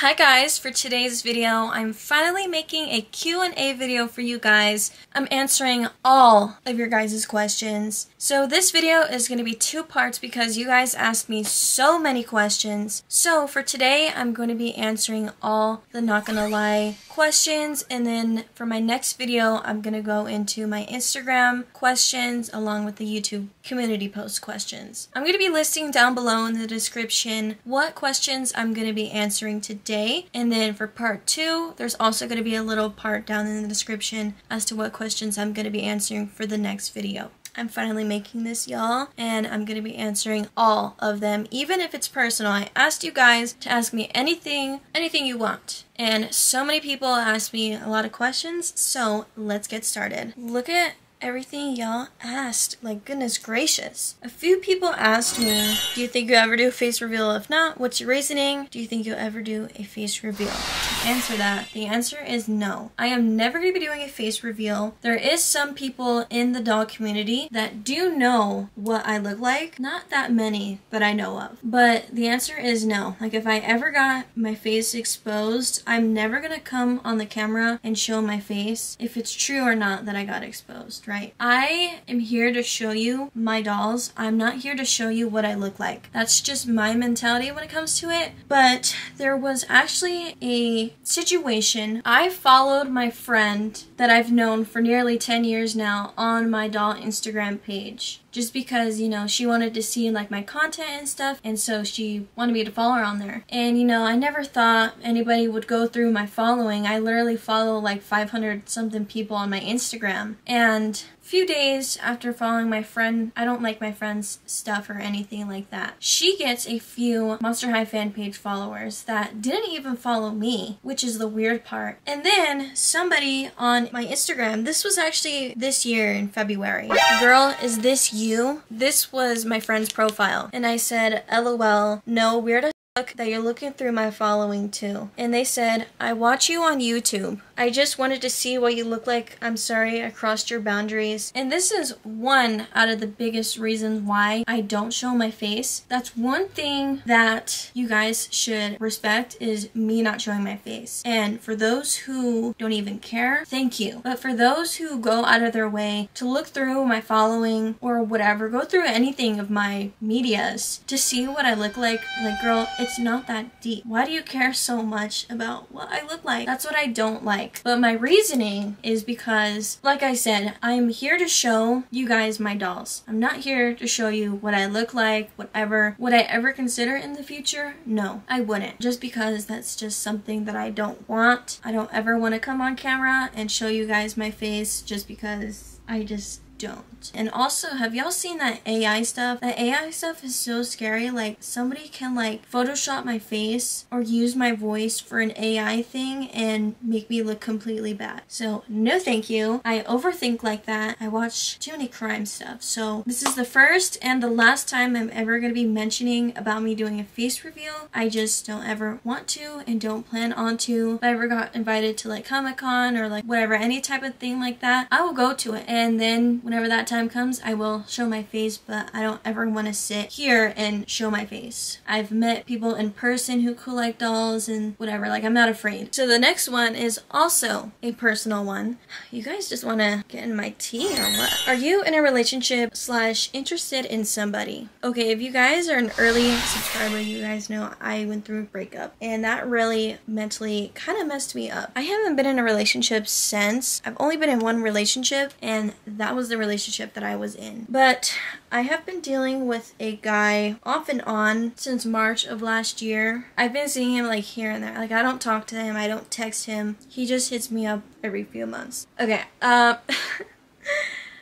Hi guys, for today's video, I'm finally making a Q&A video for you guys. I'm answering all of your guys' questions. So this video is going to be two parts because you guys asked me so many questions. So for today, I'm going to be answering all the not gonna lie questions, and then for my next video, I'm going to go into my Instagram questions along with the YouTube community post questions. I'm going to be listing down below in the description what questions I'm going to be answering today, and then for part 2, there's also going to be a little part down in the description as to what questions I'm going to be answering for the next video. I'm finally making this, y'all, and I'm going to be answering all of them, even if it's personal. I asked you guys to ask me anything you want. And so many people asked me a lot of questions, so let's get started. Look at everything y'all asked. Like, goodness gracious. A few people asked me, do you think you'll ever do a face reveal? If not, what's your reasoning? Do you think you'll ever do a face reveal? To answer that, the answer is no. I am never going to be doing a face reveal. There is some people in the doll community that do know what I look like. Not that many that I know of. But the answer is no. Like, if I ever got my face exposed, I'm never going to come on the camera and show my face if it's true or not that I got exposed. Right? I am here to show you my dolls. I'm not here to show you what I look like. That's just my mentality when it comes to it. But there was actually a situation. I followed my friend that I've known for nearly 10 years now on my doll Instagram page. Just because, you know, she wanted to see like my content and stuff, and so she wanted me to follow her on there. And you know, I never thought anybody would go through my following. I literally follow like 500 something people on my Instagram. And a few days after following my friend, I don't like my friend's stuff or anything like that, she gets a few Monster High fan page followers that didn't even follow me, which is the weird part. And then somebody on my Instagram, this was actually this year in February, girl, is this you? This was my friend's profile. And I said, LOL, no, weird as fuck that you're looking through my following too. And they said, I watch you on YouTube. I just wanted to see what you look like. I'm sorry I crossed your boundaries. And this is one out of the biggest reasons why I don't show my face. That's one thing that you guys should respect, is me not showing my face. And for those who don't even care, thank you. But for those who go out of their way to look through my following or whatever, go through anything of my medias to see what I look like girl, it's not that deep. Why do you care so much about what I look like? That's what I don't like. But my reasoning is because, like I said, I'm here to show you guys my dolls. I'm not here to show you what I look like, whatever. Would I ever consider in the future? No, I wouldn't. Just because that's just something that I don't want. I don't ever want to come on camera and show you guys my face just because I just don't. And also, have y'all seen that AI stuff? That AI stuff is so scary. Like, somebody can like Photoshop my face or use my voice for an AI thing and make me look completely bad. So no thank you. I overthink like that. I watch too many crime stuff. So this is the first and the last time I'm ever going to be mentioning about me doing a face reveal. I just don't ever want to and don't plan on to. If I ever got invited to like Comic-Con or like whatever, any type of thing like that, I will go to it. And then whenever that time comes, I will show my face, but I don't ever want to sit here and show my face. I've met people in person who collect dolls and whatever, like I'm not afraid. So the next one is also a personal one. You guys just want to get in my tea or what? Are you in a relationship / interested in somebody? Okay, if you guys are an early subscriber, you guys know I went through a breakup, and that really mentally kind of messed me up. I haven't been in a relationship since. I've only been in one relationship, and that was the relationship that I was in. But I have been dealing with a guy off and on since March of last year. I've been seeing him like here and there. Like, I don't talk to him, I don't text him. He just hits me up every few months. Okay,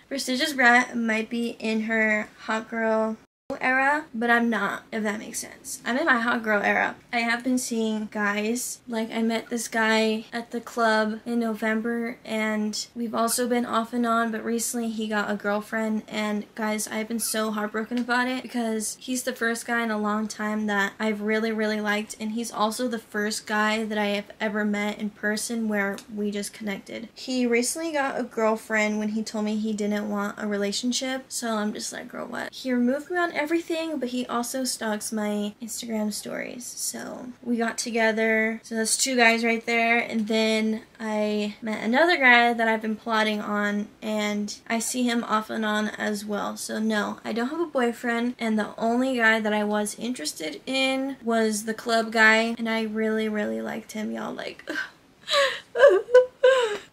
Prestigious Brat might be in her hot girl era, but I'm not, if that makes sense. I'm in my hot girl era. I have been seeing guys. Like, I met this guy at the club in November, and we've also been off and on, but recently he got a girlfriend, and guys, I've been so heartbroken about it because he's the first guy in a long time that I've really liked, and he's also the first guy that I have ever met in person where we just connected. He recently got a girlfriend when he told me he didn't want a relationship, so I'm just like, girl, what? He removed me on everything, but he also stalks my Instagram stories. So we got together. So that's 2 guys right there. And then I met another guy that I've been plotting on, and I see him off and on as well. So no, I don't have a boyfriend, and the only guy that I was interested in was the club guy, and I really liked him, y'all. Like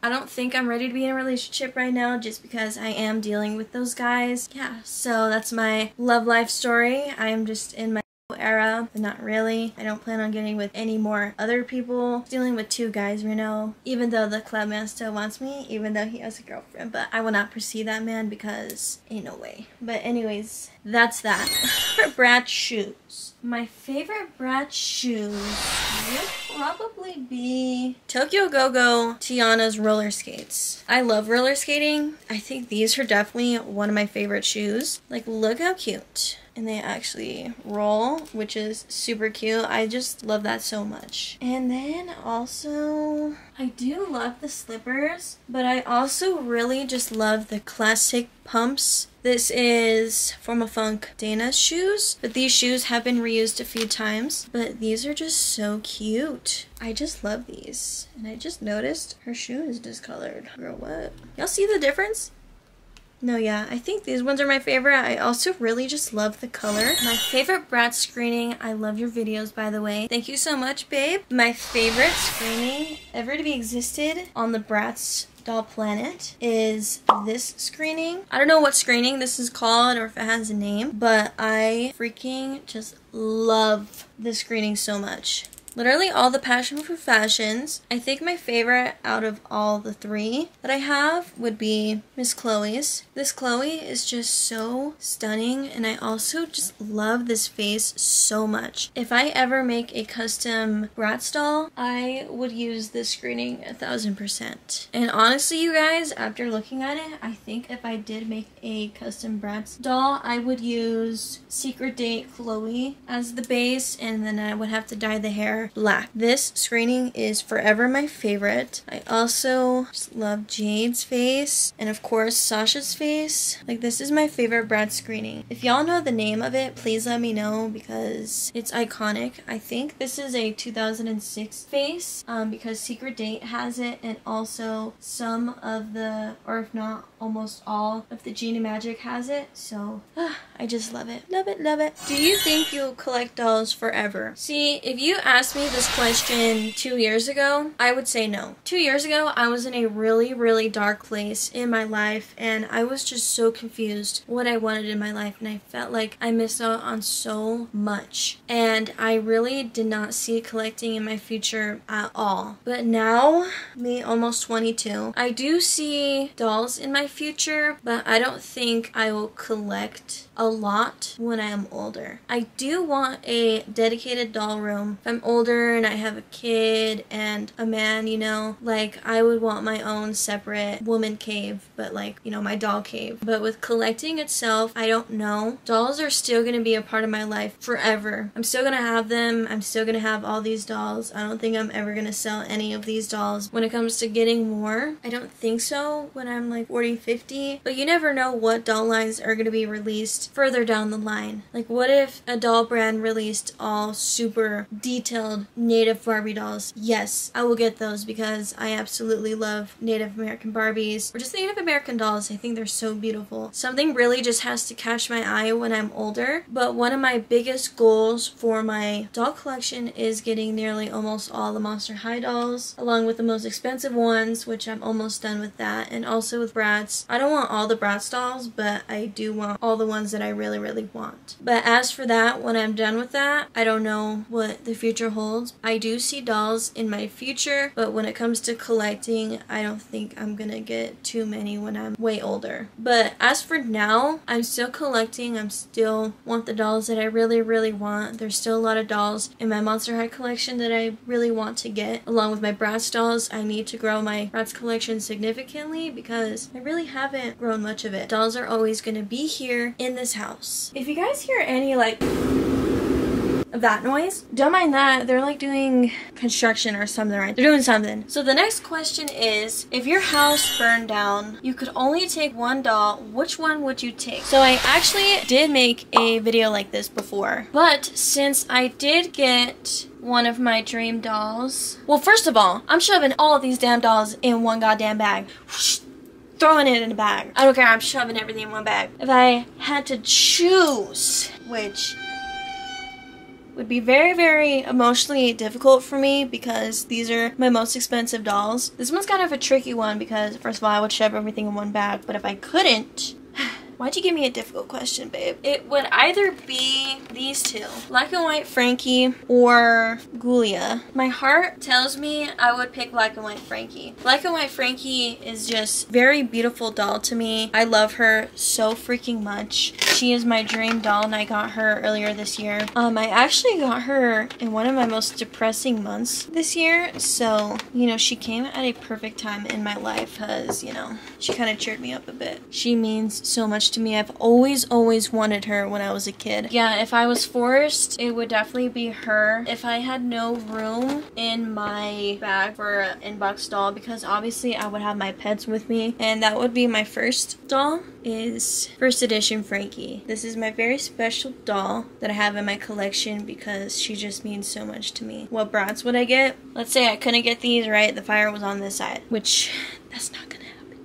I don't think I'm ready to be in a relationship right now just because I am dealing with those guys. Yeah, so that's my love life story. I am just in my era, but not really. I don't plan on getting with any more other people. Dealing with 2 guys right now, even though the club man still wants me, even though he has a girlfriend, but I will not pursue that man because ain't no way. But anyways, that's that. Bratz shoes. My favorite Bratz shoes would probably be Tokyo Go-Go Tiana's roller skates. I love roller skating. I think these are definitely one of my favorite shoes. Like, look how cute. And they actually roll, which is super cute. I just love that so much. And then also, I do love the slippers, but I also really just love the classic pumps. This is Forma Funk Dana's shoes, but these shoes have been reused a few times, but these are just so cute. I just love these. And I just noticed her shoe is discolored. Girl, what? Y'all see the difference? No, yeah, I think these ones are my favorite. I also really just love the color. My favorite Bratz screening. I love your videos, by the way. Thank you so much, babe. My favorite screening ever to be existed on the Bratz doll planet is this screening. I don't know what screening this is called or if it has a name, but I freaking just love this screening so much. Literally all the passion for fashions. I think my favorite out of all the 3 that I have would be Miss Chloe's. This Chloe is just so stunning, and I also just love this face so much. If I ever make a custom Bratz doll, I would use this screening 1000%. And honestly, you guys, after looking at it, I think if I did make a custom Bratz doll, I would use Secret Date Chloe as the base, and then I would have to dye the hair black. This screening is forever my favorite. I also just love Jade's face, and of course Sasha's face. Like, this is my favorite Bratz screening. If y'all know the name of it, please let me know because it's iconic. I think this is a 2006 face because Secret Date has it, and also some of the, or if not almost all of the Genie Magic has it. So I just love it. Love it, love it. Do you think you'll collect dolls forever? See, if you asked me this question 2 years ago, I would say no. 2 years ago, I was in a really dark place in my life, and I was just so confused what I wanted in my life, and I felt like I missed out on so much, and I really did not see collecting in my future at all. But now, me almost 22, I do see dolls in my future, but I don't think I will collect a lot when I am older. I do want a dedicated doll room. If I'm older and I have a kid and a man, you know, like, I would want my own separate woman cave, but like, you know, my doll cave. But with collecting itself, I don't know. Dolls are still going to be a part of my life forever. I'm still going to have them. I'm still going to have all these dolls. I don't think I'm ever going to sell any of these dolls. When it comes to getting more, I don't think so when I'm like 40, 50, but you never know what doll lines are going to be released further down the line. Like, what if a doll brand released all super detailed Native Barbie dolls? Yes, I will get those because I absolutely love Native American Barbies, or just Native American dolls. I think they're so beautiful. Something really just has to catch my eye when I'm older, but one of my biggest goals for my doll collection is getting nearly almost all the Monster High dolls, along with the most expensive ones, which I'm almost done with that, and also with Bratz. I don't want all the Bratz dolls, but I do want all the ones that I really want. But as for that, when I'm done with that, I don't know what the future holds. I do see dolls in my future, but when it comes to collecting, I don't think I'm gonna get too many when I'm way older. But as for now, I'm still collecting. I'm still want the dolls that I really want. There's still a lot of dolls in my Monster High collection that I really want to get. Along with my Bratz dolls, I need to grow my Bratz collection significantly because I really haven't grown much of it. Dolls are always gonna be here in this house. If you guys hear any like of that noise. Don't mind that. They're like doing construction or something, right? They're doing something. So the next question is, if your house burned down, you could only take one doll, which one would you take? So I actually did make a video like this before, but since I did get one of my dream dolls, well, first of all, I'm shoving all of these damn dolls in one goddamn bag. Throwing it in a bag. I don't care, I'm shoving everything in one bag. If I had to choose, which would be very, very emotionally difficult for me because these are my most expensive dolls. This one's kind of a tricky one because, first of all, I would shove everything in one bag, but if I couldn't, why'd you give me a difficult question, babe? It would either be these two, Black and White Frankie or Ghoulia. My heart tells me I would pick Black and White Frankie. Black and White Frankie is just very beautiful doll to me. I love her so freaking much. She is my dream doll and I got her earlier this year. I actually got her in one of my most depressing months this year. So, you know, she came at a perfect time in my life because, you know, she kind of cheered me up a bit. She means so much to me. I've always wanted her when I was a kid. Yeah, if I was forced, it would definitely be her. If I had no room in my bag for an inbox doll, because obviously I would have my pets with me, and that would be my first doll, is first edition Frankie. This is my very special doll that I have in my collection because she just means so much to me. What Bratz would I get? Let's say I couldn't get these, right? The fire was on this side, which that's not gonna happen.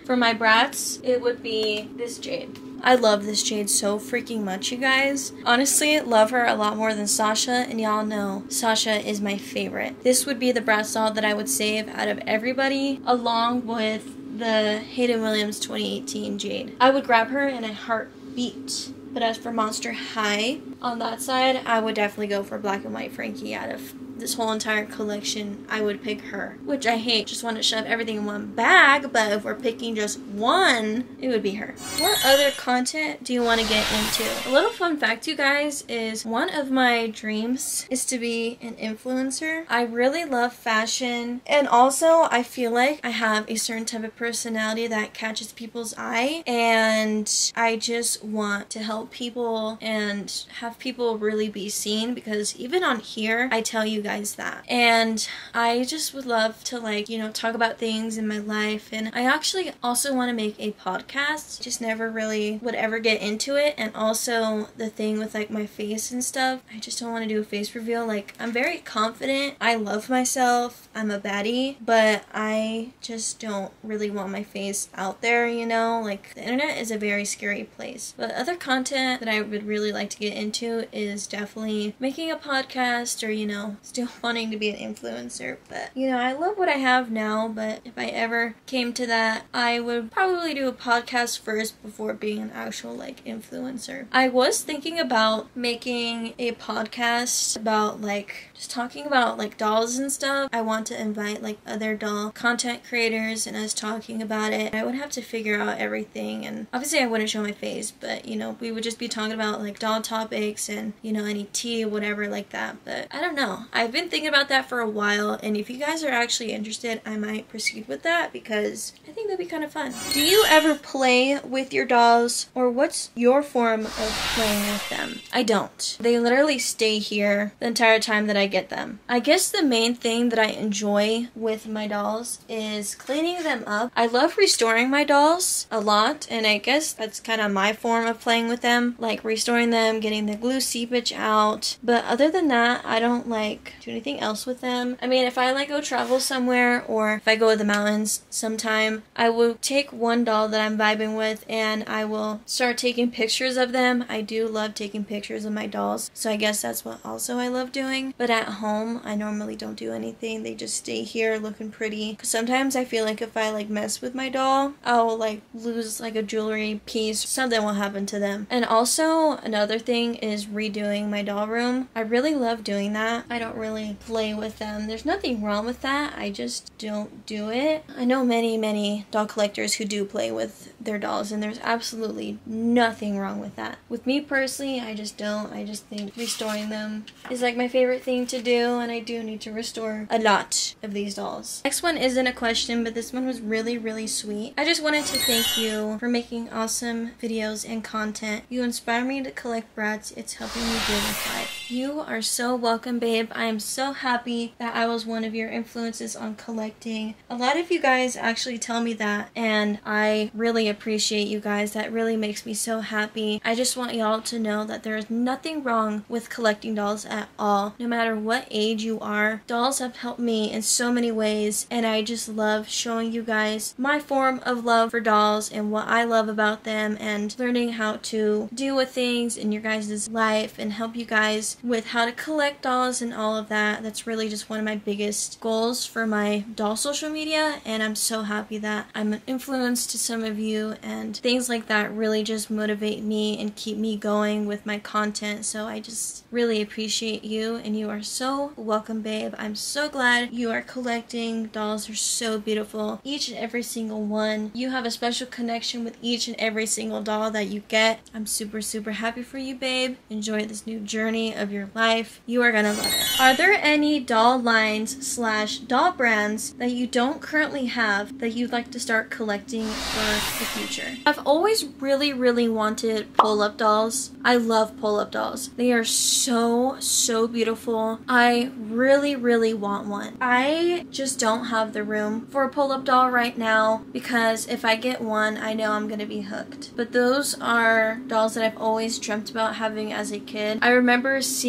For my Bratz, it would be this jade. I love this jade so freaking much, you guys. Honestly, love her a lot more than Sasha, and y'all know Sasha is my favorite. This would be the Bratz doll that I would save out of everybody, along with the Hayden Williams 2018 jade. I would grab her in a heartbeat. But as for Monster High, on that side, I would definitely go for Black and White Frankie. Out of this whole entire collection, I would pick her, which I hate. Just want to shove everything in one bag, but if we're picking just one, it would be her. What other content do you want to get into? A little fun fact, you guys, is one of my dreams is to be an influencer. I really love fashion, and also I feel like I have a certain type of personality that catches people's eye, and I just want to help people and have people really be seen, because even on here, I tell you guys that. And I just would love to, like, you know, talk about things in my life. And I actually also want to make a podcast. Just never really would ever get into it. And also the thing with like my face and stuff, I just don't want to do a face reveal. Like, I'm very confident. I love myself. I'm a baddie, but I just don't really want my face out there, you know? Like, the internet is a very scary place. But other content that I would really like to get into is definitely making a podcast, or, you know, still wanting to be an influencer. But, you know, I love what I have now, but if I ever came to that, I would probably do a podcast first before being an actual, like, influencer. I was thinking about making a podcast about, like, just talking about, like, dolls and stuff. I want to invite, like, other doll content creators and us talking about it. I would have to figure out everything, and obviously I wouldn't show my face, but, you know, we would just be talking about, like, doll topics and, you know, any tea, whatever like that. But I don't know. I've been thinking about that for a while, and if you guys are actually interested, I might proceed with that because I think that'd be kind of fun. Do you ever play with your dolls, or what's your form of playing with them? I don't. They literally stay here the entire time that I get them. I guess the main thing that I enjoy with my dolls is cleaning them up. I love restoring my dolls a lot, and I guess that's kind of my form of playing with them, like restoring them, getting the glue seepage out. But other than that, I don't like do anything else with them. I mean, if I like go travel somewhere, or if I go to the mountains sometime, I will take one doll that I'm vibing with and I will start taking pictures of them. I do love taking pictures of my dolls, so I guess that's what also I love doing. But at home, I normally don't do anything. They just stay here looking pretty. Cause sometimes I feel like if I like mess with my doll, I'll like lose like a jewelry piece. Something will happen to them. And also another thing is redoing my doll room. I really love doing that. I don't really play with them. There's nothing wrong with that. I just don't do it. I know many doll collectors who do play with their dolls, and there's absolutely nothing wrong with that. With me personally, I just don't. I just think restoring them is like my favorite thing to do, and I do need to restore a lot of these dolls. Next one isn't a question, but this one was really, really sweet. I just wanted to thank you for making awesome videos and content. You inspire me to collect Bratz. It's helping me deal with life. You are so welcome, babe. I am so happy that I was one of your influences on collecting. A lot of you guys actually tell me that, and I really appreciate you guys. That really makes me so happy. I just want y'all to know that there is nothing wrong with collecting dolls at all. No matter what age you are, dolls have helped me in so many ways, and I just love showing you guys my form of love for dolls and what I love about them, and learning how to deal with things in your guys' life and help you guys with how to collect dolls and all of that. That's really just one of my biggest goals for my doll social media, and I'm so happy that I'm an influence to some of you, and things like that really just motivate me and keep me going with my content. So I just really appreciate you, and you are so welcome, babe. I'm so glad you are collecting. Dolls are so beautiful, each and every single one. You have a special connection with each and every single doll that you get. I'm super, super happy for you, babe. Enjoy this new journey of your life. You are gonna love it. Are there any doll lines / doll brands that you don't currently have that you'd like to start collecting for the future? I've always really, really wanted pull-up dolls. I love pull-up dolls. They are so, so beautiful. I really, really want one. I just don't have the room for a pull-up doll right now, because if I get one, I know I'm gonna be hooked. But those are dolls that I've always dreamt about having as a kid. I remember seeing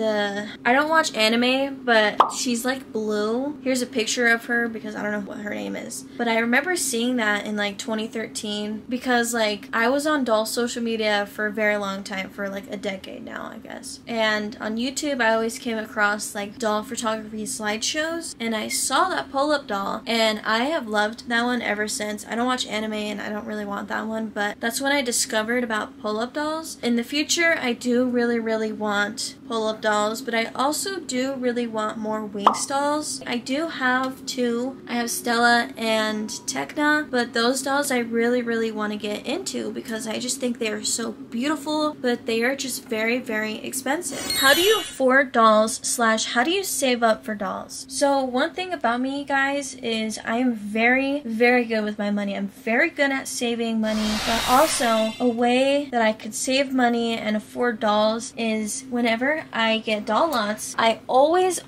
I don't watch anime, but she's like blue. Here's a picture of her because I don't know what her name is. But I remember seeing that in like 2013, because like I was on doll social media for a very long time, for like a decade now, I guess. And on YouTube, I always came across like doll photography slideshows, and I saw that pull-up doll, and I have loved that one ever since. I don't watch anime, and I don't really want that one, but that's when I discovered about pull-up dolls. In the future, I do really, really want pull-up dolls, but I also do really want more Winx dolls. I do have two. I have Stella and Tekna, but those dolls I really, really want to get into because I just think they are so beautiful, but they are just very, very expensive. How do you afford dolls / how do you save up for dolls? So one thing about me, guys, is I am very, very good with my money. I'm very good at saving money, but also a way that I could save money and afford dolls is whenever I get doll lots, I always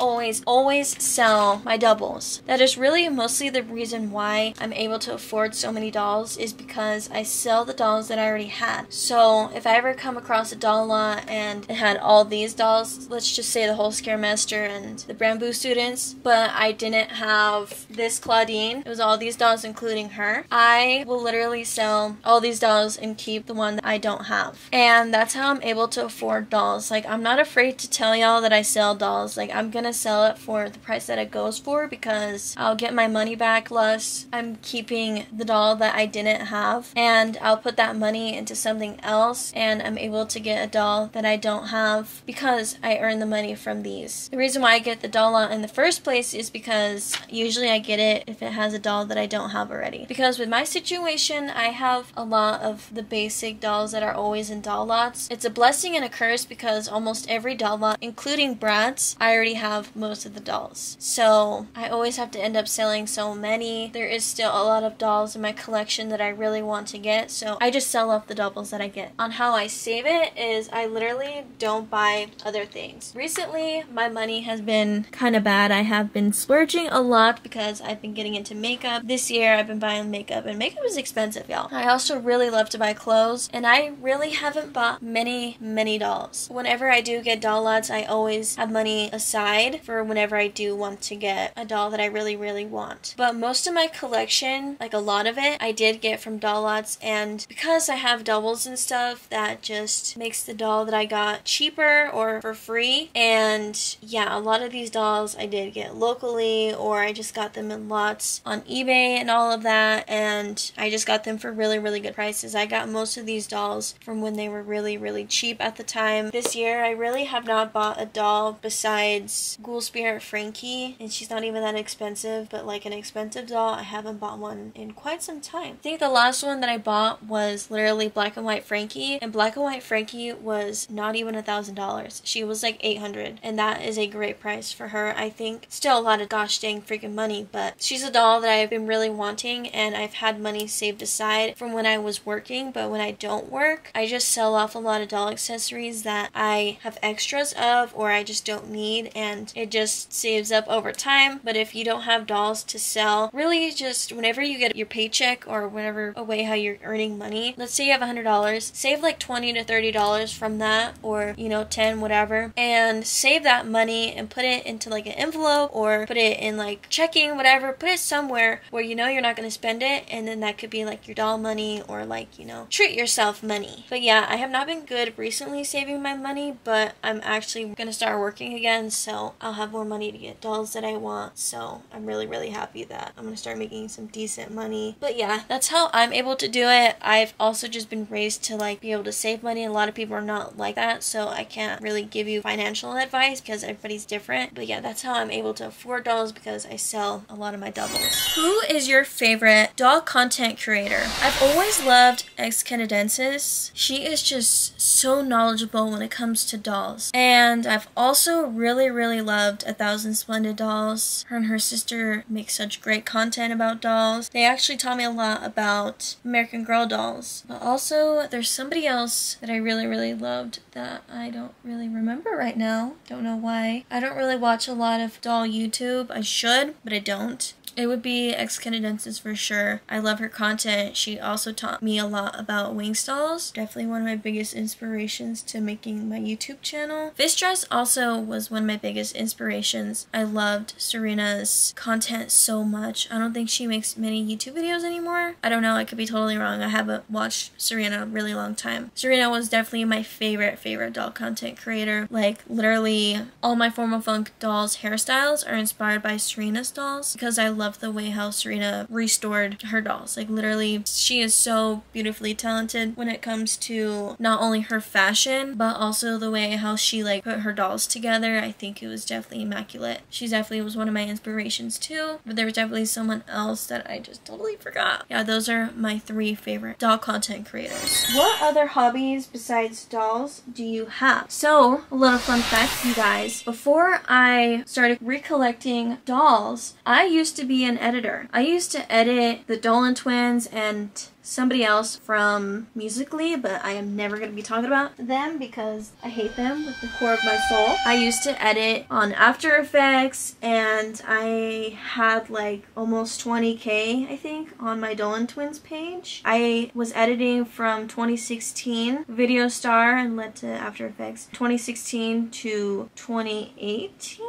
sell my doubles. That is really mostly the reason why I'm able to afford so many dolls, is because I sell the dolls that I already had. So if I ever come across a doll lot and it had all these dolls, let's just say the whole Scaremaster and the Bamboo students, but I didn't have this Claudine, it was all these dolls including her, I will literally sell all these dolls and keep the one that I don't have. And that's how I'm able to afford dolls. Like, I'm not afraid to tell y'all that I sell dolls. Like, I'm gonna sell it for the price that it goes for, because I'll get my money back, plus I'm keeping the doll that I didn't have, and I'll put that money into something else, and I'm able to get a doll that I don't have because I earn the money from these. The reason why I get the doll lot in the first place is because usually I get it if it has a doll that I don't have already. Because with my situation, I have a lot of the basic dolls that are always in doll lots. It's a blessing and a curse because almost every doll lot, including Bratz, I already have most of the dolls. So I always have to end up selling so many. There is still a lot of dolls in my collection that I really want to get, so I just sell off the doubles that I get. On how I save it is I literally don't buy other things. Recently, my money has been kind of bad. I have been splurging a lot because I've been getting into makeup. This year I've been buying makeup, and makeup is expensive, y'all. I also really love to buy clothes, and I really haven't bought many dolls. Whenever I do get doll lots, I always have money aside for whenever I do want to get a doll that I really, really want. But most of my collection, like a lot of it, I did get from doll lots, and because I have doubles and stuff, that just makes the doll that I got cheaper or for free. And yeah, a lot of these dolls I did get locally, or I just got them in lots on eBay and all of that, and I just got them for really, really good prices. I got most of these dolls from when they were really, really cheap at the time. This year I really literally have not bought a doll besides Ghoul Spirit Frankie, and she's not even that expensive, but like an expensive doll, I haven't bought one in quite some time. I think the last one that I bought was literally Black and White Frankie, and Black and White Frankie was not even $1,000. She was like $800, and that is a great price for her. I think still a lot of gosh dang freaking money, but she's a doll that I've been really wanting, and I've had money saved aside from when I was working, but when I don't work, I just sell off a lot of doll accessories that I have extras of or I just don't need, and it just saves up over time. But if you don't have dolls to sell, really just whenever you get your paycheck or whatever way how you're earning money, let's say you have $100, save like $20 to $30 from that, or you know, 10, whatever, and save that money and put it into like an envelope or put it in like checking, whatever, put it somewhere where you know you're not going to spend it, and then that could be like your doll money or like, you know, treat yourself money. But yeah, I have not been good recently saving my money, but I'm actually going to start working again, so I'll have more money to get dolls that I want. So I'm really happy that I'm going to start making some decent money. But yeah, that's how I'm able to do it. I've also just been raised to like be able to save money, and a lot of people are not like that, so I can't really give you financial advice because everybody's different. But yeah, that's how I'm able to afford dolls, because I sell a lot of my doubles. Who is your favorite doll content creator? I've always loved X Canadensis. She is just so knowledgeable when it comes to dolls. And I've also really loved 1,000 Splendid Dolls. Her and her sister make such great content about dolls. They actually taught me a lot about American Girl dolls. But also, there's somebody else that I really loved that I don't really remember right now. Don't know why. I don't really watch a lot of doll YouTube. I should, but I don't. It would be X Canadensis for sure. I love her content. She also taught me a lot about Wings dolls. Definitely one of my biggest inspirations to making my YouTube channel. Fish Dress also was one of my biggest inspirations. I loved Serena's content so much. I don't think she makes many YouTube videos anymore. I don't know, I could be totally wrong. I haven't watched Serena a really long time. Serena was definitely my favorite doll content creator. Like literally all my Formal Funk dolls hairstyles are inspired by Serena's dolls, because I love the way how Serena restored her dolls. Like literally, she is so beautifully talented when it comes to not only her fashion, but also the way how she like put her dolls together. I think it was definitely immaculate. She definitely was one of my inspirations too, but there was definitely someone else that I just totally forgot. Yeah, those are my 3 favorite doll content creators. What other hobbies besides dolls do you have? So, a little fun fact, you guys. Before I started recollecting dolls, I used to be an editor. I used to edit the Dolan twins and somebody else from Musical.ly, but I am never going to be talking about them because I hate them with the core of my soul. I used to edit on After Effects, and I had like almost 20K, I think, on my Dolan Twins page. I was editing from 2016 Video Star and led to After Effects 2016 to 2018.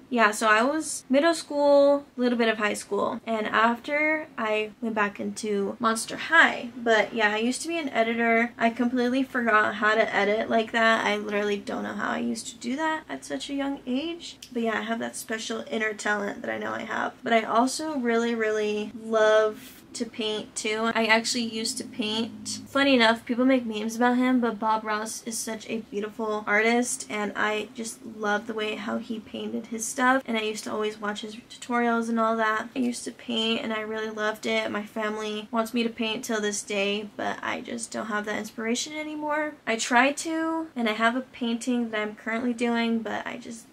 Yeah, so I was middle school, a little bit of high school, and after I went back into Monster High. But yeah, I used to be an editor. I completely forgot how to edit like that. I literally don't know how I used to do that at such a young age. But yeah, I have that special inner talent that I know I have. But I also really love to paint too. I actually used to paint. Funny enough, people make memes about him, but Bob Ross is such a beautiful artist, and I just love the way how he painted his stuff, and I used to always watch his tutorials and all that. I used to paint and I really loved it. My family wants me to paint till this day, but I just don't have that inspiration anymore. I try to, and I have a painting that I'm currently doing, but I just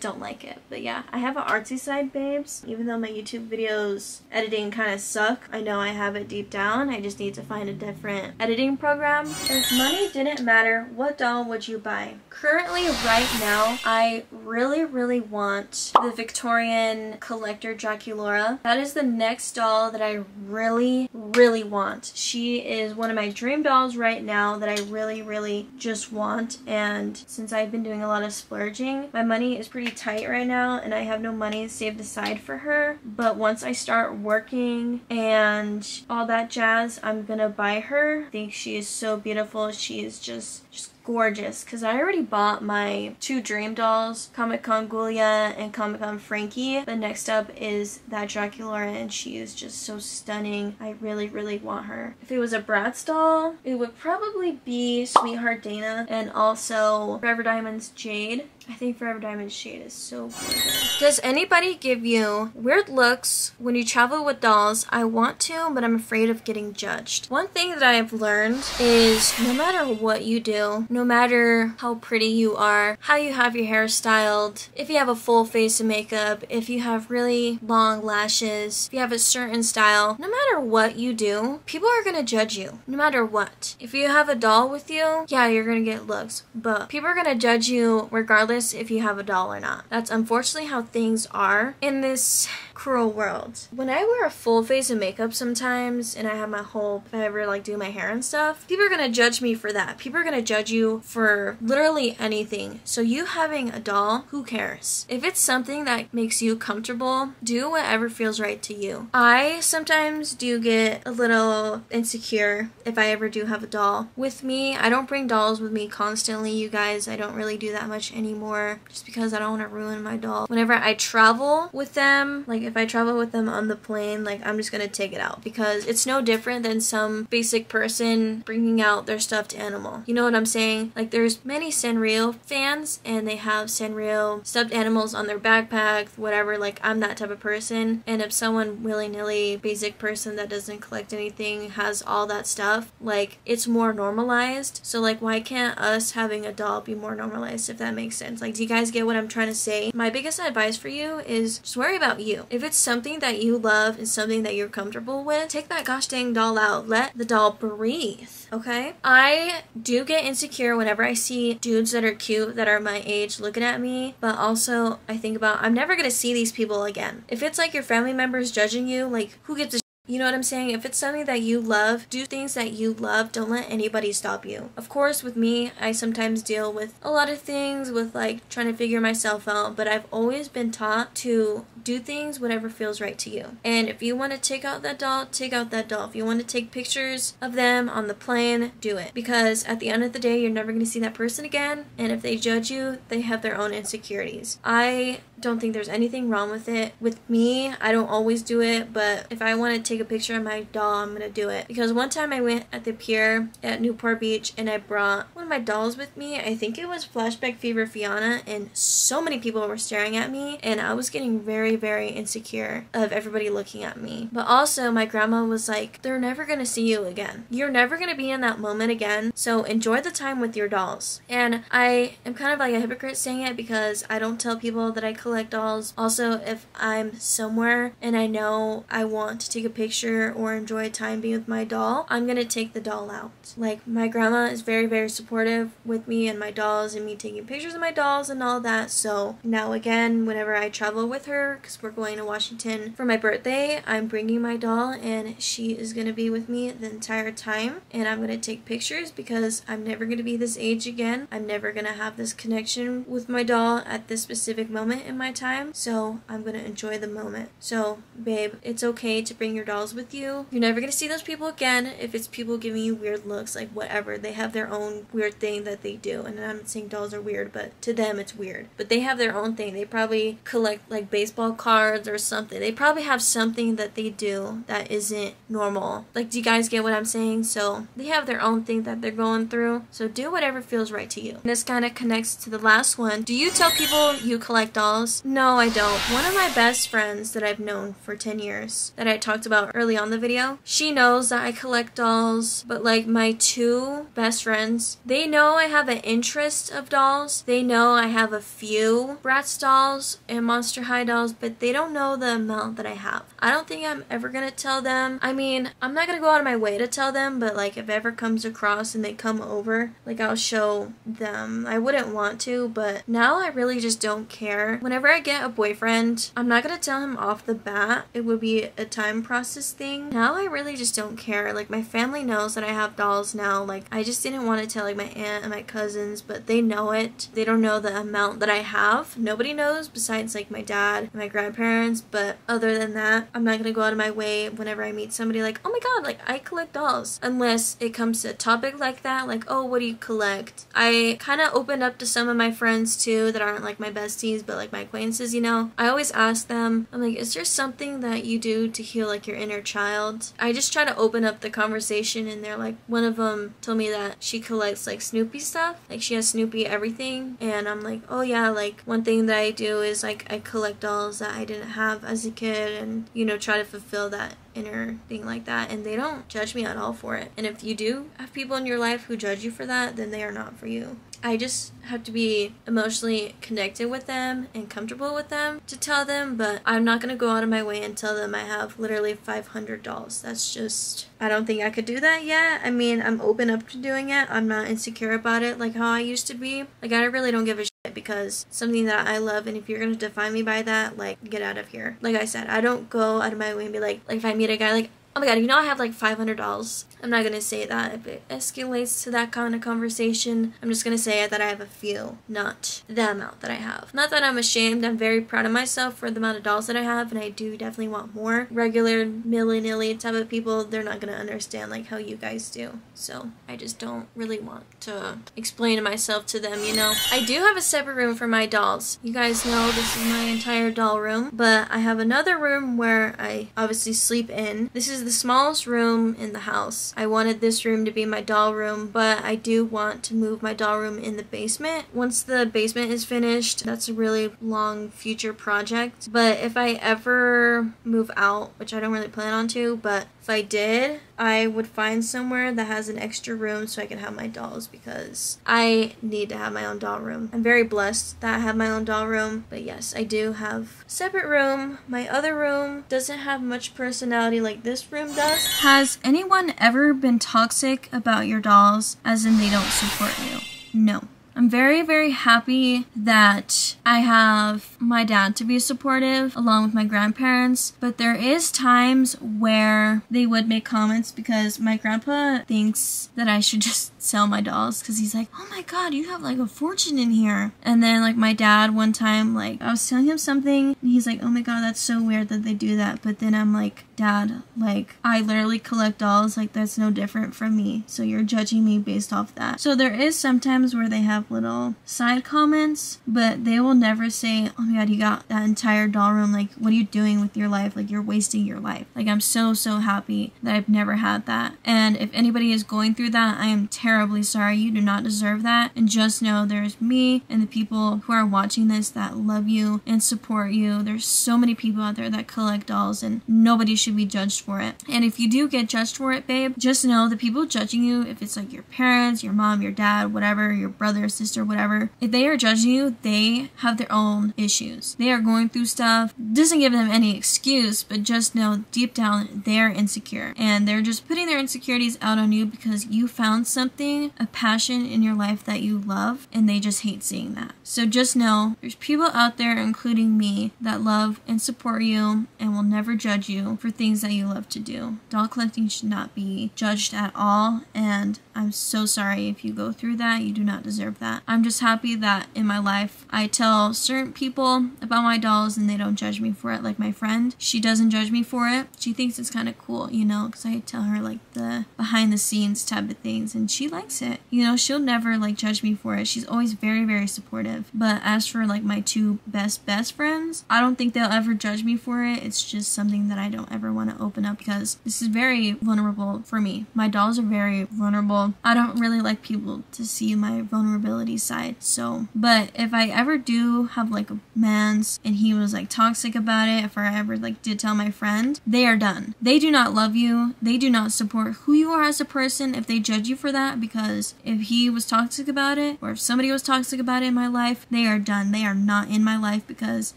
don't like it. But yeah, I have an artsy side, babes. Even though my YouTube videos editing kind of suck, I know I have it deep down. I just need to find a different editing program. If money didn't matter, what doll would you buy? Currently, right now, I really want the Victorian Collector Draculaura. That is the next doll that I really want. She is one of my dream dolls right now that I really just want. And since I've been doing a lot of splurging, my money is pretty tight right now, and I have no money saved aside for her. But once I start working and all that jazz, I'm gonna buy her. I think she is so beautiful. She is just gorgeous because I already bought my 2 dream dolls, Comic Con Gulia and Comic Con Frankie. But next up is that Draculaura, and she is just so stunning. I really, really want her. If it was a Bratz doll, it would probably be Sweetheart Dana and also Forever Diamond's Jade. I think Forever Diamond's Jade is so gorgeous. Does anybody give you weird looks when you travel with dolls? I want to, but I'm afraid of getting judged. One thing that I have learned is no matter what you do, no matter how pretty you are, how you have your hair styled, if you have a full face of makeup, if you have really long lashes, if you have a certain style, no matter what you do, people are gonna judge you, no matter what. If you have a doll with you, yeah, you're gonna get looks, but people are gonna judge you regardless if you have a doll or not. That's unfortunately how things are in this cruel world. When I wear a full face of makeup sometimes and I have my whole, if I ever like do my hair and stuff, people are gonna judge me for that. People are gonna judge you for literally anything. So you having a doll, who cares? If it's something that makes you comfortable, do whatever feels right to you. I sometimes do get a little insecure if I ever do have a doll with me. I don't bring dolls with me constantly, you guys. I don't really do that much anymore just because I don't want to ruin my doll. Whenever I travel with them, like if I travel with them on the plane, like I'm just gonna take it out because it's no different than some basic person bringing out their stuffed animal. You know what I'm saying? Like there's many Sanrio fans and they have Sanrio stuffed animals on their backpack, whatever. Like I'm that type of person, and if someone willy-nilly basic person that doesn't collect anything has all that stuff, like it's more normalized. So like why can't us having a doll be more normalized, if that makes sense? Like do you guys get what I'm trying to say? My biggest advice for you is just worry about you. If it's something that you love and something that you're comfortable with, take that gosh dang doll out. Let the doll breathe, okay? I do get insecure whenever I see dudes that are cute that are my age looking at me, but also I think about I'm never gonna see these people again. If it's like your family members judging you, like who gives a you know what I'm saying? If it's something that you love, do things that you love. Don't let anybody stop you. Of course, with me, I sometimes deal with a lot of things with like trying to figure myself out, but I've always been taught to do things whatever feels right to you. And if you want to take out that doll, take out that doll. If you want to take pictures of them on the plane, do it. Because at the end of the day, you're never going to see that person again. And if they judge you, they have their own insecurities. I don't think there's anything wrong with it. With me, I don't always do it, but if I want to take a picture of my doll, I'm gonna do it. Because one time I went at the pier at Newport Beach and I brought one of my dolls with me. I think it was Flashback Fever Fiona, and so many people were staring at me and I was getting very, very insecure of everybody looking at me. But also my grandma was like, they're never gonna see you again. You're never gonna be in that moment again, so enjoy the time with your dolls. And I am kind of like a hypocrite saying it because I don't tell people that I collect dolls. Also, if I'm somewhere and I know I want to take a picture or enjoy time being with my doll, I'm gonna take the doll out. Like my grandma is very, very supportive with me and my dolls and me taking pictures of my dolls and all that. So now again, whenever I travel with her, because we're going to Washington for my birthday, I'm bringing my doll and she is gonna be with me the entire time, and I'm gonna take pictures because I'm never gonna be this age again. I'm never gonna have this connection with my doll at this specific moment in my time, so I'm gonna enjoy the moment. So babe, it's okay to bring your dolls with you. You're never gonna see those people again. If it's people giving you weird looks, like whatever, they have their own weird thing that they do, and I'm not saying dolls are weird, but to them it's weird. But they have their own thing. They probably collect like baseball cards or something. They probably have something that they do that isn't normal. Like, do you guys get what I'm saying? So they have their own thing that they're going through, so do whatever feels right to you. And this kind of connects to the last one. Do you tell people you collect dolls? No, I don't. One of my best friends that I've known for 10 years that I talked about early on the video, she knows that I collect dolls, but like my 2 best friends, they know I have an interest of dolls. They know I have a few Bratz dolls and Monster High dolls, but they don't know the amount that I have. I don't think I'm ever gonna tell them. I mean, I'm not gonna go out of my way to tell them, but like if ever comes across and they come over, like I'll show them. I wouldn't want to, but now I really just don't care. When whenever I get a boyfriend, I'm not gonna tell him off the bat. It would be a time process thing. Now I really just don't care. Like, my family knows that I have dolls now. Like, I just didn't want to tell like my aunt and my cousins, but they know it. They don't know the amount that I have. Nobody knows besides like my dad and my grandparents, but other than that, I'm not gonna go out of my way whenever I meet somebody like, oh my god, like I collect dolls. Unless it comes to a topic like that, like, oh, what do you collect? I kind of opened up to some of my friends too that aren't like my besties, but like my acquaintances, you know. I always ask them, I'm like, is there something that you do to heal like your inner child? I just try to open up the conversation, and they're like, one of them told me that she collects like Snoopy stuff. Like, she has Snoopy everything, and I'm like, oh yeah, like one thing that I do is like I collect dolls that I didn't have as a kid, and you know, try to fulfill that inner thing like that, and they don't judge me at all for it. And if you do have people in your life who judge you for that, then they are not for you. I just have to be emotionally connected with them and comfortable with them to tell them, but I'm not gonna go out of my way and tell them I have literally 500 dolls. That's just, I don't think I could do that yet. I mean, I'm open up to doing it. I'm not insecure about it like how I used to be. Like, I really don't give a shit because it's something that I love, and if you're gonna define me by that, like, get out of here. Like I said, I don't go out of my way and be like if I meet a guy like, oh my god, you know I have like 500 dolls. I'm not gonna say that. If it escalates to that kind of conversation, I'm just gonna say that I have a few, not the amount that I have. Not that I'm ashamed. I'm very proud of myself for the amount of dolls that I have, and I do definitely want more. Regular milly-nilly type of people, they're not gonna understand like how you guys do. So I just don't really want to explain myself to them, you know. I do have a separate room for my dolls. You guys know this is my entire doll room, but I have another room where I obviously sleep in. This is the smallest room in the house. I wanted this room to be my doll room, but I do want to move my doll room in the basement. Once the basement is finished, that's a really long future project. But if I ever move out, which I don't really plan on to, but if I did, I would find somewhere that has an extra room so I can have my dolls, because I need to have my own doll room. I'm very blessed that I have my own doll room, but yes, I do have a separate room. My other room doesn't have much personality like this room does. Has anyone ever been toxic about your dolls, as in they don't support you? No. I'm very, very happy that I have my dad to be supportive along with my grandparents, but there is times where they would make comments because my grandpa thinks that I should just sell my dolls, because he's like, oh my god, you have like a fortune in here. And then like my dad one time, like I was telling him something and he's like, oh my god, that's so weird that they do that. But then I'm like, Dad, like I literally collect dolls, like that's no different from me, so you're judging me based off that. So there is sometimes where they have little side comments, but they will never say, oh my god, you got that entire doll room, like what are you doing with your life, like you're wasting your life. Like, I'm so happy that I've never had that. And if anybody is going through that, I am terribly sorry. You do not deserve that. And just know there's me and the people who are watching this that love you and support you. There's so many people out there that collect dolls, and nobody should be judged for it. And if you do get judged for it, babe, just know the people judging you, if it's like your parents, your mom, your dad, whatever, your brother, sister, whatever, if they are judging you, they have their own issues. They are going through stuff. Doesn't give them any excuse, but just know deep down they're insecure, and they're just putting their insecurities out on you because you found something, a passion in your life that you love, and they just hate seeing that. So just know there's people out there, including me, that love and support you and will never judge you for things that you love to do. Doll collecting should not be judged at all, and I'm so sorry if you go through that. You do not deserve that. I'm just happy that in my life I tell certain people about my dolls and they don't judge me for it. Like my friend, she doesn't judge me for it. She thinks it's kind of cool, you know, because I tell her like the behind the scenes type of things, and she likes it. You know, she'll never like judge me for it. She's always very supportive. But as for like my two best friends, I don't think they'll ever judge me for it. It's just something that I don't ever want to open up because this is very vulnerable for me. My dolls are very vulnerable. I don't really like people to see my vulnerability side. So, but if I ever do have like a man's and he was like toxic about it, if I ever like did tell my friend, they are done. They do not love you. They do not support who you are as a person if they judge you for that, because if he was toxic about it, or if somebody was toxic about it in my life, they are done. They are not in my life because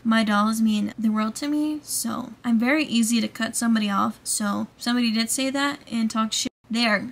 my dolls mean the world to me. So I'm very easy to cut somebody off. So if somebody did say that and talk shit, they are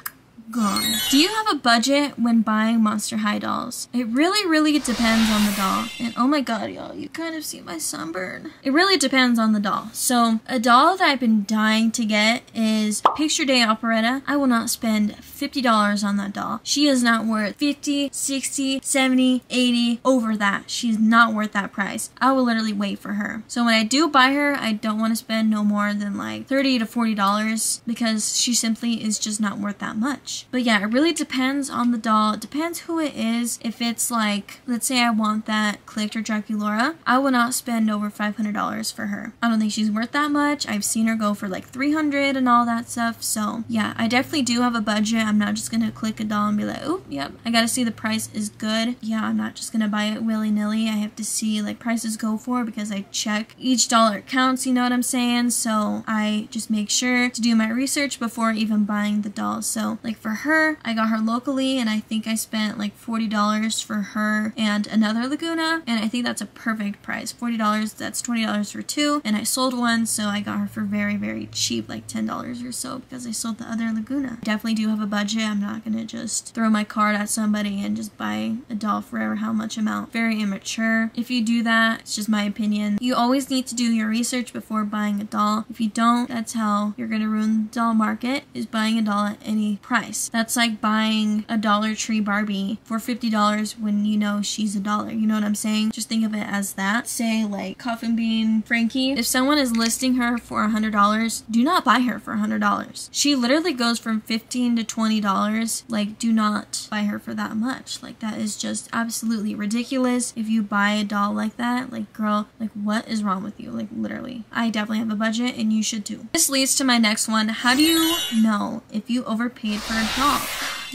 gone. Do you have a budget when buying Monster High dolls? It really depends on the doll. And oh my god, y'all, you kind of see my sunburn. It really depends on the doll. So a doll that I've been dying to get is Picture Day Operetta. I will not spend $50 on that doll. She is not worth 50, 60, 70, 80, over that. She's not worth that price. I will literally wait for her. So when I do buy her, I don't want to spend no more than like $30 to $40 because she simply is just not worth that much. But yeah, it really depends on the doll. It depends who it is. If it's like, let's say I want that Clicked or Draculaura, I will not spend over $500 for her. I don't think she's worth that much. I've seen her go for like $300 and all that stuff. So yeah, I definitely do have a budget. I'm not just gonna click a doll and be like, oh, yep, I gotta see the price is good. Yeah, I'm not just gonna buy it willy-nilly. I have to see like prices go for because I check each dollar counts, you know what I'm saying? So I just make sure to do my research before even buying the doll. So like for her, I got her locally and I think I spent like $40 for her and another Laguna, and I think that's a perfect price. $40, that's $20 for two, and I sold one, so I got her for very cheap, like $10 or so, because I sold the other Laguna. Definitely do have a budget. I'm not gonna just throw my card at somebody and just buy a doll for how much amount. Very immature. If you do that, it's just my opinion. You always need to do your research before buying a doll. If you don't, that's how you're gonna ruin the doll market, is buying a doll at any price. That's like buying a Dollar Tree Barbie for $50 when you know she's $1. You know what I'm saying? Just think of it as that. Say like Coffin Bean Frankie. If someone is listing her for $100, do not buy her for $100. She literally goes from $15 to $20. Like, do not buy her for that much. Like, that is just absolutely ridiculous. If you buy a doll like that, like, girl, like, what is wrong with you? Like, literally. I definitely have a budget and you should too. This leads to my next one. How do you know if you overpaid for a doll?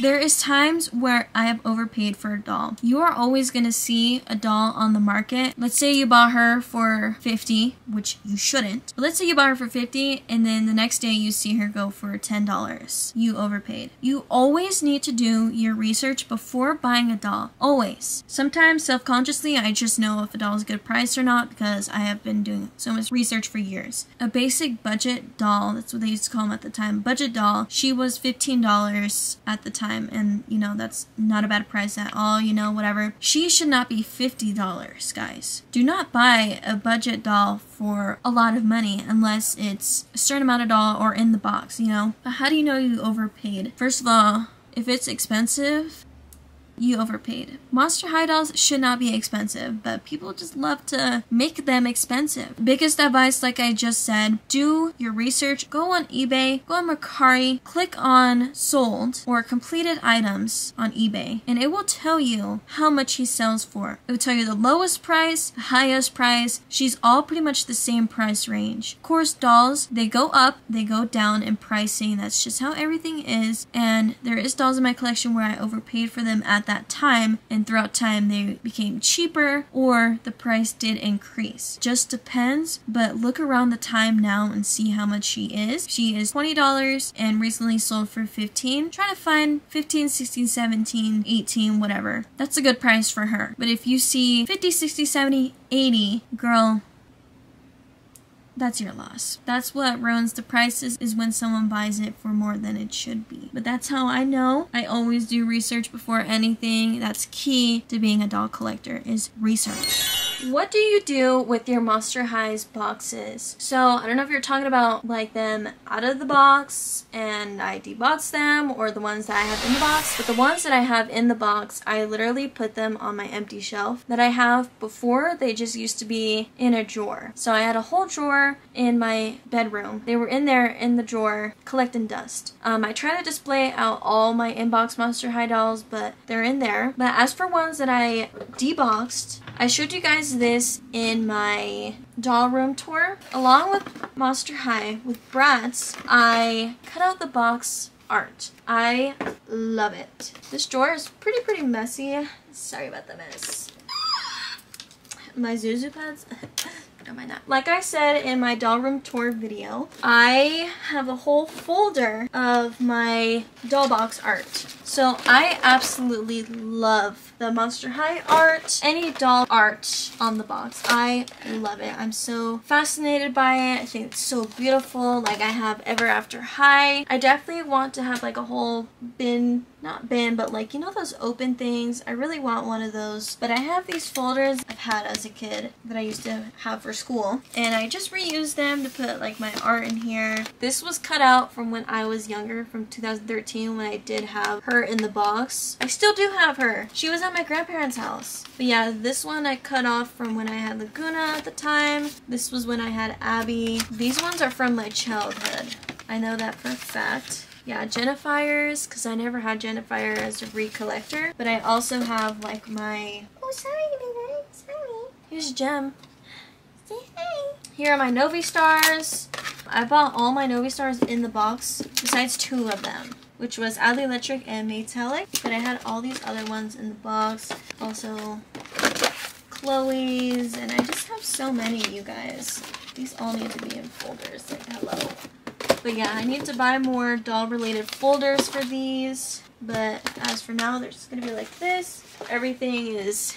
There is times where I have overpaid for a doll. You are always gonna see a doll on the market. Let's say you bought her for $50, which you shouldn't. But let's say you bought her for $50 and then the next day you see her go for $10. You overpaid. You always need to do your research before buying a doll. Always. Sometimes self-consciously I just know if a doll is a good price or not because I have been doing so much research for years. A basic budget doll, that's what they used to call them at the time, budget doll, she was $15 at the time. And you know, that's not a bad price at all, you know, whatever. She should not be $50, guys. Do not buy a budget doll for a lot of money unless it's a certain amount of doll or in the box, you know. But how do you know you overpaid? First of all, if it's expensive, you overpaid. Monster High dolls should not be expensive, but people just love to make them expensive. Biggest advice, like I just said, do your research. Go on eBay, go on Mercari, click on sold or completed items on eBay, and it will tell you how much he sells for. It will tell you the lowest price, the highest price. She's all pretty much the same price range. Of course, dolls, they go up, they go down in pricing. That's just how everything is, and there is dolls in my collection where I overpaid for them at that time, and throughout time they became cheaper or the price did increase. Just depends, but look around the time now and see how much she is. She is $20 and recently sold for $15. Try to find 15, 16, 17, 18, whatever. That's a good price for her. But if you see 50, 60, 70, 80, girl, that's your loss. That's what ruins the prices, is when someone buys it for more than it should be. But that's how I know. I always do research before anything. That's key to being a doll collector, is research. What do you do with your Monster Highs boxes? So, I don't know if you're talking about like them out of the box and I debox them, or the ones that I have in the box. But the ones that I have in the box, I literally put them on my empty shelf that I have. Before, they just used to be in a drawer. So I had a whole drawer in my bedroom. They were in there in the drawer collecting dust. I try to display out all my inbox Monster High dolls, but they're in there. But as for ones that I deboxed, I showed you guys this in my doll room tour. Along with Monster High with Bratz, I cut out the box art. I love it. This drawer is pretty messy. Sorry about the mess. My Zuzu pads. don't mind that. Like I said in my doll room tour video, I have a whole folder of my doll box art. So I absolutely love the Monster High art, any doll art on the box. I love it. I'm so fascinated by it. I think it's so beautiful. Like, I have Ever After High. I definitely want to have like a whole bin, not bin, but like, you know those open things? I really want one of those. But I have these folders I've had as a kid that I used to have for school, and I just reused them to put like my art in here. This was cut out from when I was younger, from 2013, when I did have her in the box. I still do have her. She was at my grandparents' house. But yeah, this one I cut off from when I had Laguna at the time. This was when I had Abby. These ones are from my childhood. I know that for a fact. Yeah, Jennifiers, because I never had Jennifier as a recollector. But I also have like my... Oh, sorry, baby. Sorry. Here's Gem. Say hi. Here are my Novi Stars. I bought all my Novi Stars in the box, besides 2 of them, which was Adley Electric and Metallic. But I had all these other ones in the box. Also, Chloe's, and I just have so many, you guys. These all need to be in folders. Like, hello. But yeah, I need to buy more doll-related folders for these. But as for now, they're just gonna be like this. Everything is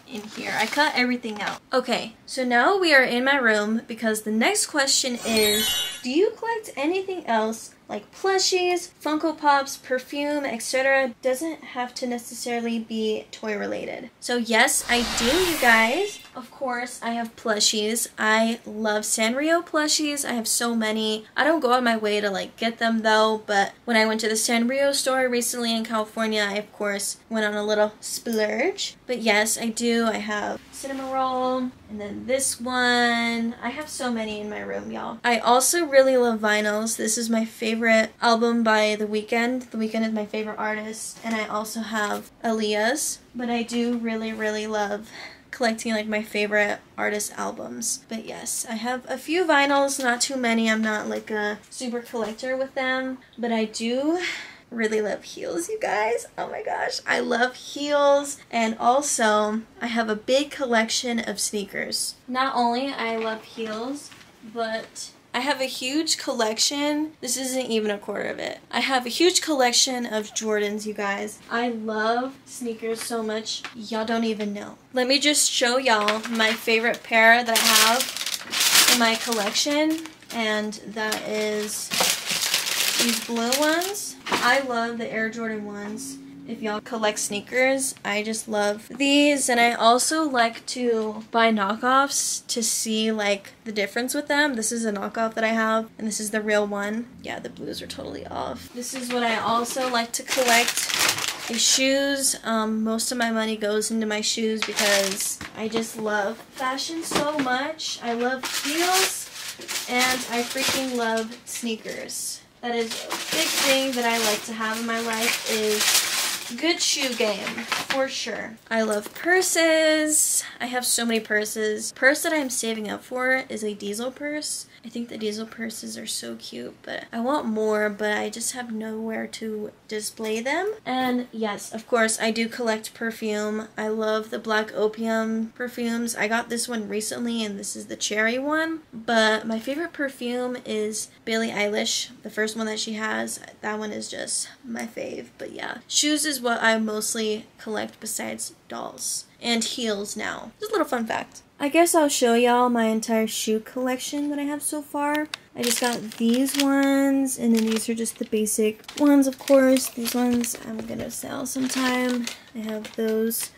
in here. I cut everything out. Okay, so now we are in my room because the next question is, do you collect anything else like plushies, Funko Pops, perfume, etc.? Doesn't have to necessarily be toy related. So yes, I do, you guys. Of course, I have plushies. I love Sanrio plushies. I have so many. I don't go out of my way to like get them though, but when I went to the Sanrio store recently in California, I of course went on a little splurge. But yes, I do. I have Cinnamon Roll, and then this one. I have so many in my room, y'all. I also really love vinyls. This is my favorite album by The Weeknd. The Weeknd is my favorite artist, and I also have Aaliyah's. But I do really, really love collecting like my favorite artist albums. But yes, I have a few vinyls, not too many. I'm not like a super collector with them, but I do really love heels, you guys. Oh my gosh, I love heels. And also I have a big collection of sneakers. Not only I love heels, but I have a huge collection. This isn't even a quarter of it. I have a huge collection of Jordans, you guys. I love sneakers so much, y'all don't even know. Let me just show y'all my favorite pair that I have in my collection, and that is these blue ones. I love the Air Jordan ones. If y'all collect sneakers, I just love these. And I also like to buy knockoffs to see like the difference with them. This is a knockoff that I have, and this is the real one. Yeah, the blues are totally off. This is what I also like to collect, is shoes. Most of my money goes into my shoes because I just love fashion so much. I love heels, and I freaking love sneakers. That is a big thing that I like to have in my life, is good shoe game, for sure. I love purses. I have so many purses. Purse that I'm saving up for is a Diesel purse. I think the Diesel purses are so cute, but I want more, but I just have nowhere to display them. And yes, of course, I do collect perfume. I love the Black Opium perfumes. I got this one recently, and this is the cherry one. But my favorite perfume is Billie Eilish, the first one that she has. That one is just my fave. But yeah, shoes is what I mostly collect besides dolls. And heels now. Just a little fun fact. I guess I'll show y'all my entire shoe collection that I have so far. I just got these ones, and then these are just the basic ones, of course. These ones I'm gonna sell sometime. I have those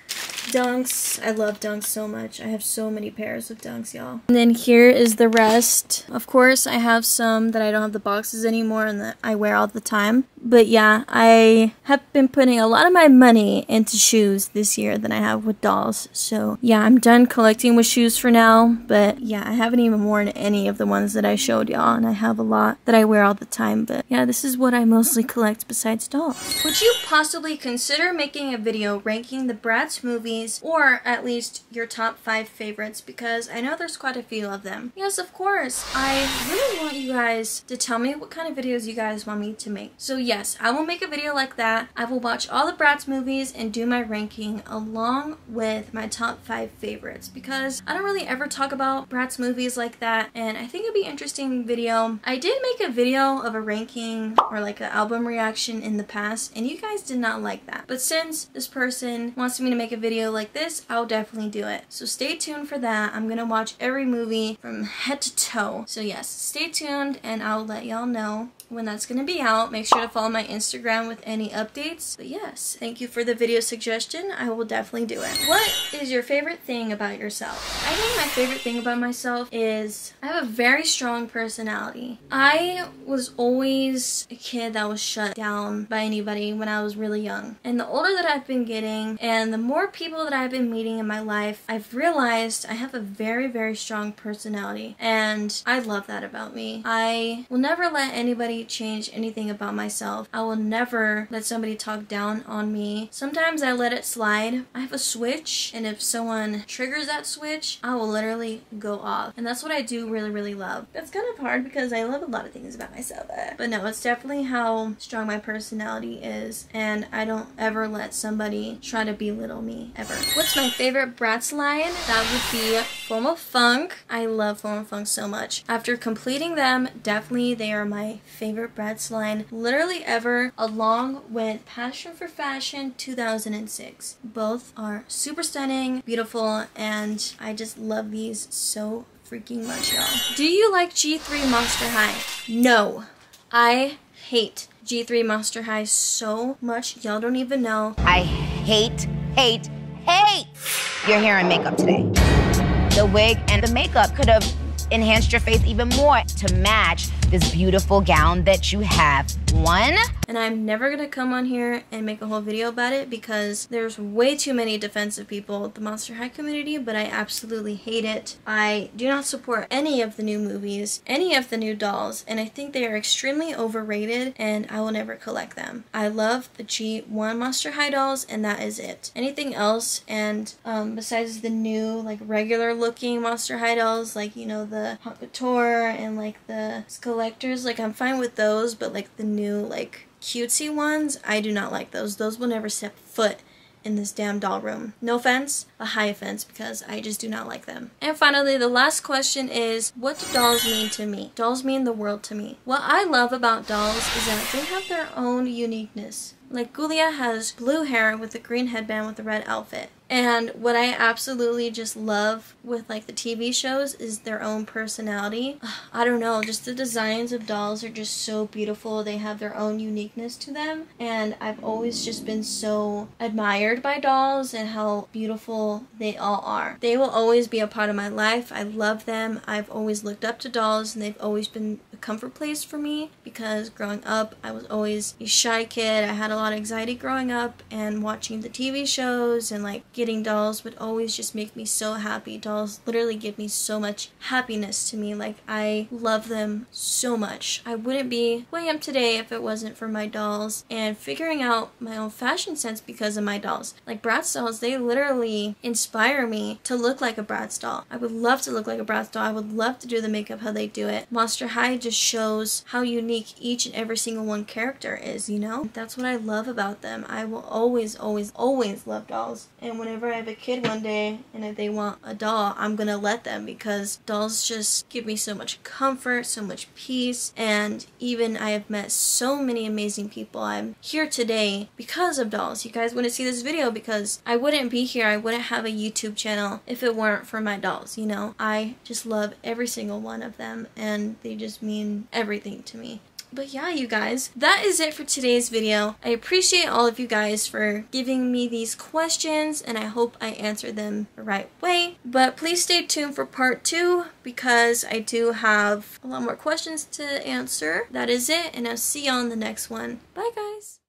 Dunks. I love Dunks so much. I have so many pairs of Dunks, y'all. And then here is the rest. Of course, I have some that I don't have the boxes anymore and that I wear all the time. But yeah, I have been putting a lot of my money into shoes this year than I have with dolls. So yeah, I'm done collecting with shoes for now. But yeah, I haven't even worn any of the ones that I showed y'all, and I have a lot that I wear all the time. But yeah, this is what I mostly collect besides dolls. Would you possibly consider making a video ranking the Bratz Movies movies, or at least your top 5 favorites, because I know there's quite a few of them. Yes, of course, I really want you guys to tell me what kind of videos you guys want me to make. So yes, I will make a video like that. I will watch all the Bratz movies and do my ranking along with my top 5 favorites, because I don't really ever talk about Bratz movies like that, and I think it'd be an interesting video. I did make a video of a ranking or like an album reaction in the past, and you guys did not like that. But since this person wants me to make a video like this, I'll definitely do it. So stay tuned for that. I'm gonna watch every movie from head to toe. So yes, stay tuned and I'll let y'all know when that's gonna be out. Make sure to follow my Instagram with any updates. But yes, thank you for the video suggestion. I will definitely do it. What is your favorite thing about yourself? I think my favorite thing about myself is I have a very strong personality. I was always a kid that was shut down by anybody when I was really young. And the older that I've been getting and the more people that I've been meeting in my life, I've realized I have a very, very strong personality. And I love that about me. I will never let anybody change anything about myself. I will never let somebody talk down on me. Sometimes I let it slide. I have a switch, and if someone triggers that switch, I will literally go off. And that's what I do really, really love. That's kind of hard because I love a lot of things about myself. But no, it's definitely how strong my personality is, and I don't ever let somebody try to belittle me, ever. What's my favorite Bratz line? That would be Formal Funk. I love Formal Funk so much. After completing them, definitely they are my favorite Bratz line literally ever, along with Passion for Fashion 2006. Both are super stunning, beautiful, and I just love these so freaking much, y'all. Do you like G3 Monster High? No. I hate G3 Monster High so much, y'all don't even know. I hate your hair and makeup today. The wig and the makeup could have enhanced your face even more to match this beautiful gown that you have. One. And I'm never gonna come on here and make a whole video about it because there's way too many defensive people with the Monster High community, but I absolutely hate it. I do not support any of the new movies, any of the new dolls, and I think they are extremely overrated, and I will never collect them. I love the G1 Monster High dolls, and that is it. Anything else, and besides the new like regular looking Monster High dolls, like, you know, the Haute Couture and like the Collectors, like I'm fine with those, but like the new like cutesy ones, I do not like those. Those will never step foot in this damn doll room. No offense, a high offense, because I just do not like them. And finally, the last question is, what do dolls mean to me? Dolls mean the world to me. What I love about dolls is that they have their own uniqueness. Like Gulia has blue hair with a green headband with a red outfit. And what I absolutely just love with like the TV shows is their own personality. I don't know, just the designs of dolls are just so beautiful. They have their own uniqueness to them. And I've always just been so admired by dolls and how beautiful they all are. They will always be a part of my life. I love them. I've always looked up to dolls, and they've always been a comfort place for me because growing up I was always a shy kid. I had a lot of anxiety growing up, and watching the TV shows and like getting dolls would always just make me so happy. Dolls literally give me so much happiness to me. Like, I love them so much. I wouldn't be who I am today if it wasn't for my dolls and figuring out my own fashion sense because of my dolls. Like Bratz dolls, they literally inspire me to look like a Bratz doll. I would love to look like a Bratz doll. I would love to do the makeup how they do it. Monster High just shows how unique each and every single one character is, you know? That's what I love about them. I will always, always, always love dolls. And whenever I have a kid one day and if they want a doll, I'm gonna let them, because dolls just give me so much comfort, so much peace, and even I have met so many amazing people. I'm here today because of dolls. You guys wouldn't see this video because I wouldn't be here. I wouldn't have a YouTube channel if it weren't for my dolls, you know? I just love every single one of them, and they just mean everything to me. But yeah, you guys, that is it for today's video. I appreciate all of you guys for giving me these questions, and I hope I answered them the right way. But please stay tuned for part 2, because I do have a lot more questions to answer. That is it, and I'll see you on the next one. Bye, guys.